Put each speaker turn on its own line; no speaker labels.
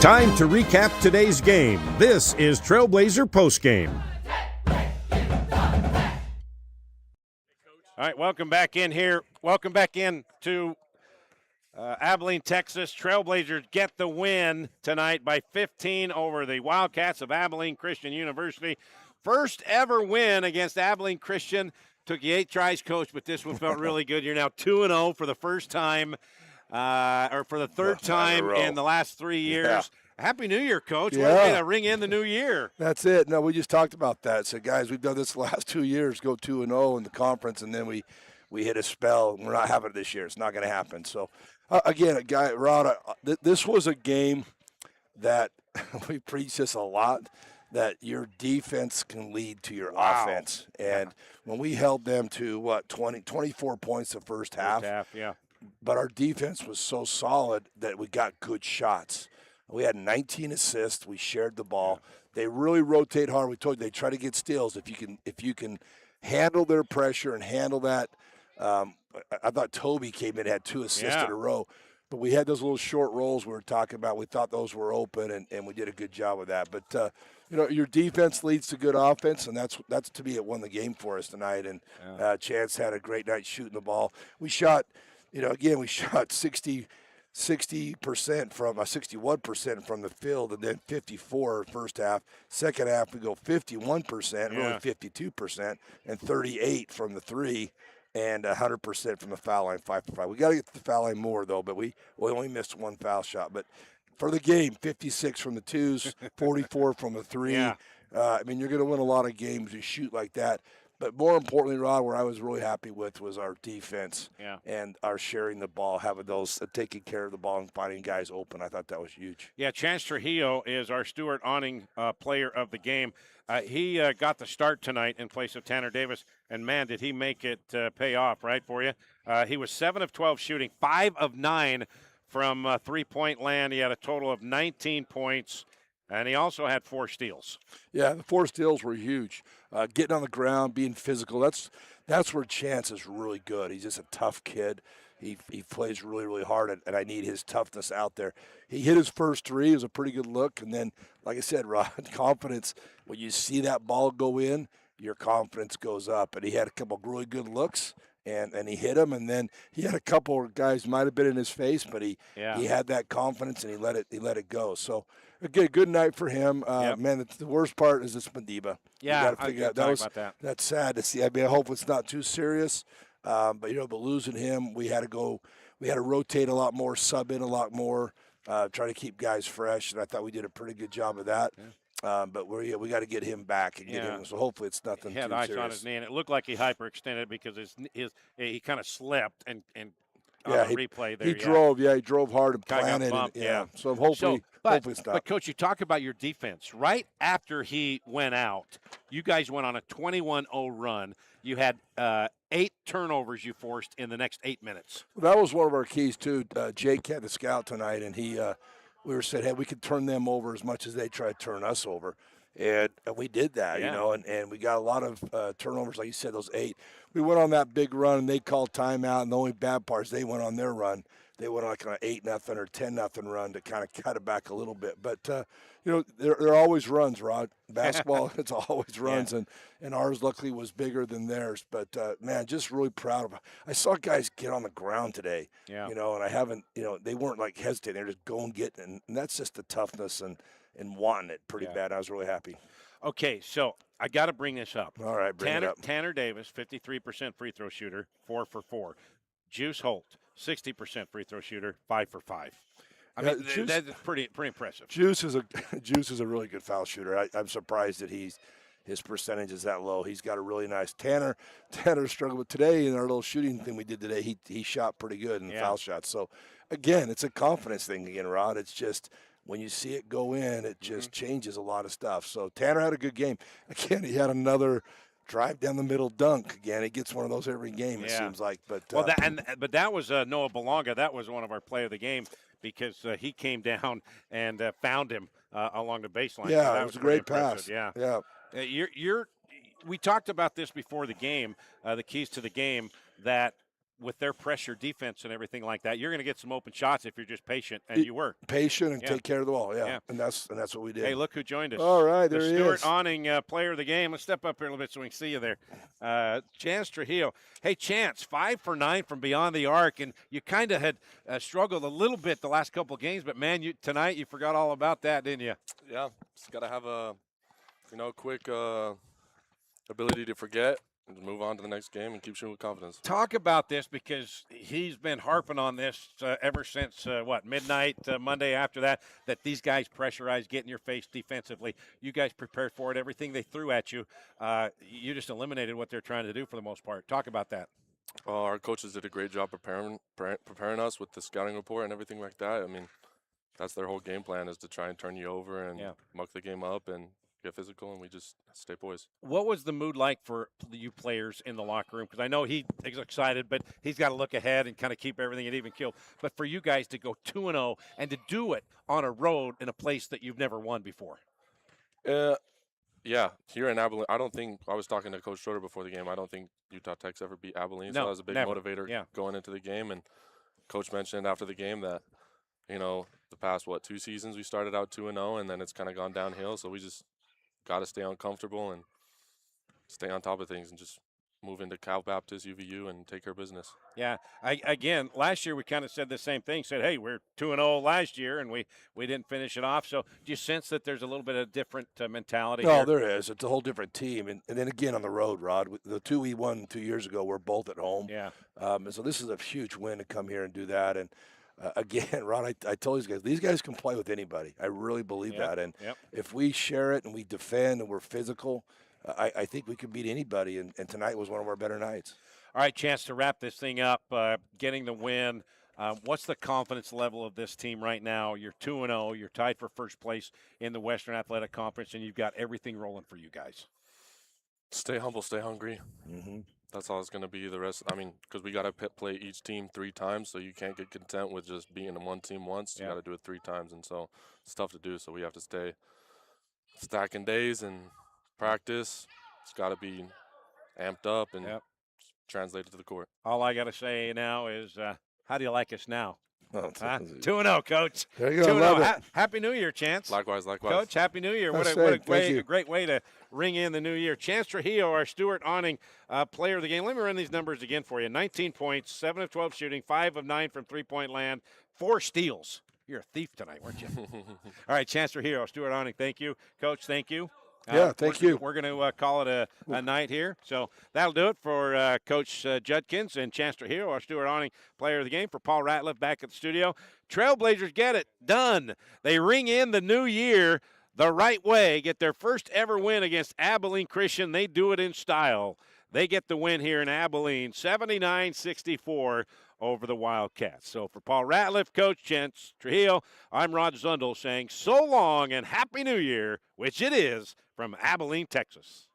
Time to recap today's game. This is Trailblazer Postgame.
All right, welcome back in here. Welcome back in to Abilene, Texas. Trailblazers get the win tonight by 15 over the Wildcats of Abilene Christian University. First ever win against Abilene Christian. Took you 8 tries, Coach, but this one felt really good. You're now 2-0 for the first time, or for the third time in the last 3 years.
Yeah.
Happy New Year, Coach.
Yeah.
What a way to ring in the new year.
That's it. No, we just talked about that. So, guys, we've done this the last 2 years, go 2-0 in the conference, and then we hit a spell. We're not having it this year. It's not going to happen. So, again, Rod, this was a game that we preach this a lot, that your defense can lead to your offense. And when we held them to, 24 points the first half.
Yeah.
But our defense was so solid that we got good shots. We had 19 assists. We shared the ball. They really rotate hard. We told you they try to get steals. If you can handle their pressure and handle that. I thought Toby came in and had 2 assists in a row. But we had those little short rolls we were talking about. We thought those were open, and we did a good job with that. But your defense leads to good offense, and that's to me it won the game for us tonight. And Chance had a great night shooting the ball. We shot, we shot 60% from 61% from the field, and then 54% first half. Second half we go 51%, really 52%, and 38% from the three, and 100% from the foul line, 5 for 5. We got to get to the foul line more though, but we only missed 1 foul shot. But for the game, 56 from the twos, 44 from the three.
Yeah.
You're going to win a lot of games you shoot like that. But more importantly, Rod, where I was really happy with was our defense and our sharing the ball, having those taking care of the ball and finding guys open. I thought that was huge.
Yeah, Chance Trujillo is our Stuart Awning player of the game. He got the start tonight in place of Tanner Davis, and, man, did he make it pay off, right, for you? He was 7 of 12 shooting, 5 of 9 from three-point land. He had a total of 19 points. And he also had 4 steals. Yeah,
the 4 steals were huge. Getting on the ground, being physical, that's where Chance is really good. He's just a tough kid. He plays really, really hard, and I need his toughness out there. He hit his first 3. It was a pretty good look. And then, like I said, Rod, confidence, when you see that ball go in, your confidence goes up. And he had a couple of really good looks. And he hit him, and then he had a couple of guys might have been in his face, but he had that confidence and he let it go. So again, good night for him. Man, the worst part is this Madiba.
Yeah,
you got to figure out that's sad to see. I hope it's not too serious. But losing him, we had to rotate a lot more, sub in a lot more, try to keep guys fresh, and I thought we did a pretty good job of that. Yeah. But we got to get him back and get him. So hopefully it's nothing too serious. He had ice on his knee, and it looked like he hyperextended because he kind of slipped and on the replay there. He drove hard and planted. So hopefully it's not.
But Coach, you talk about your defense. Right after he went out, you guys went on a 21-0 run. You had 8 turnovers you forced in the next 8 minutes.
Well, that was one of our keys too. Jake had the scout tonight, and we were said, hey, we could turn them over as much as they try to turn us over. And we did that, and we got a lot of turnovers, like you said, those 8. We went on that big run, and they called timeout, and the only bad part is they went on their run. They went on like an 8-0 or 10-0 run to kind of cut it back a little bit. But, there are always runs, Rod. Basketball, it's always runs, and ours luckily was bigger than theirs. But, man, just really proud of it. I saw guys get on the ground today, and I haven't, they weren't like hesitating. They're just going, getting it, and that's just the toughness and wanting it pretty bad. I was really happy.
Okay, so I got to bring this up.
All right, bring it up.
Tanner Davis, 53% free throw shooter, 4 for 4. Juice Holt, 60% free throw shooter, 5 for 5. That's pretty impressive.
Juice is a really good foul shooter. I'm surprised that his percentage is that low. He's got a really nice Tanner struggled with today in our little shooting thing we did today. He shot pretty good in foul shots. So again, it's a confidence thing again, Rod. It's just when you see it go in, it just changes a lot of stuff. So Tanner had a good game. Again, he had another drive down the middle dunk. Again, he gets one of those every game, it seems like. But
that was Noah Belonga. That was one of our play of the game because he came down and found him along the baseline.
Yeah,
so that
was a great pass.
Yeah. We talked about this before the game, the keys to the game, that with their pressure defense and everything like that, you're going to get some open shots if you're just patient, and you were.
Patient and take care of the ball, and that's what we did.
Hey, look who joined us.
All right, there he is.
Stuart Awning, player of the game. Let's step up here a little bit so we can see you there. Chance Trujillo. Hey, Chance, 5 for 9 from beyond the arc, and you kind of had struggled a little bit the last couple of games, but, man, tonight you forgot all about that, didn't you?
Yeah, just got to have a, quick ability to forget and move on to the next game and keep shooting with confidence.
Talk about this, because he's been harping on this ever since, midnight Monday after that these guys pressurize, get in your face defensively. You guys prepared for it. Everything they threw at you, you just eliminated what they're trying to do for the most part. Talk about that.
Our coaches did a great job preparing us with the scouting report and everything like that. I mean, that's their whole game plan, is to try and turn you over and muck the game up and get physical, and we just stay poised.
What was the mood like for you players in the locker room? Because I know he's excited, but he's got to look ahead and kind of keep everything at even keel. But for you guys to go 2-0 and to do it on a road in a place that you've never won before.
Yeah, here in Abilene, I was talking to Coach Schroeder before the game. I don't think Utah Tech's ever beat Abilene, so that was a big motivator going into the game. And Coach mentioned after the game that, the past, 2 seasons we started out 2-0, and then it's kind of gone downhill. So we just got to stay uncomfortable and stay on top of things and just move into Cal Baptist, UVU, and take care of business.
Yeah. Again, last year we kind of said the same thing. Said, hey, we're 2-0 last year, and we didn't finish it off. So do you sense that there's a little bit of different mentality here?
No, there is. It's a whole different team. And then again on the road, Rod, the 2 we won 2 years ago, we're both at home.
Yeah.
And so this is a huge win to come here and do that. And again, Ron, I told these guys can play with anybody. I really believe that. And if we share it and we defend and we're physical, I think we can beat anybody. And tonight was one of our better nights.
All right, chance to wrap this thing up, getting the win. What's the confidence level of this team right now? You're 2-0. You're tied for first place in the Western Athletic Conference, and you've got everything rolling for you guys.
Stay humble, stay hungry.
Mm-hmm.
That's all it's going to be the rest. I mean, because we got to play each team 3 times, so you can't get content with just being in one team once. You got to do it 3 times, and so it's tough to do. So we have to stay stacking days and practice. It's got to be amped up and translated to the court.
All I got to say now is, how do you like us now?
Oh,
2-0, Coach.
There you go. Love it.
Happy New Year, Chance.
Likewise.
Coach, Happy New Year. What a great way to ring in the new year. Chance Trujillo, our Stuart Awning player of the game. Let me run these numbers again for you. 19 points, 7 of 12 shooting, 5 of 9 from three-point land, 4 steals. You're a thief tonight, weren't you? All right, Chance Trujillo, Stuart Awning, thank you. Coach, thank you.
Thank you.
We're going to call it a night here. So that'll do it for Coach Judkins and Chance Trujillo, our Stuart Awning player of the game. For Paul Ratliff back at the studio. Trailblazers get it done. They ring in the new year the right way, get their first ever win against Abilene Christian. They do it in style. They get the win here in Abilene, 79-64 over the Wildcats. So for Paul Ratliff, Coach Chance Trujillo, I'm Rod Zundel saying so long and Happy New Year, which it is, from Abilene, Texas.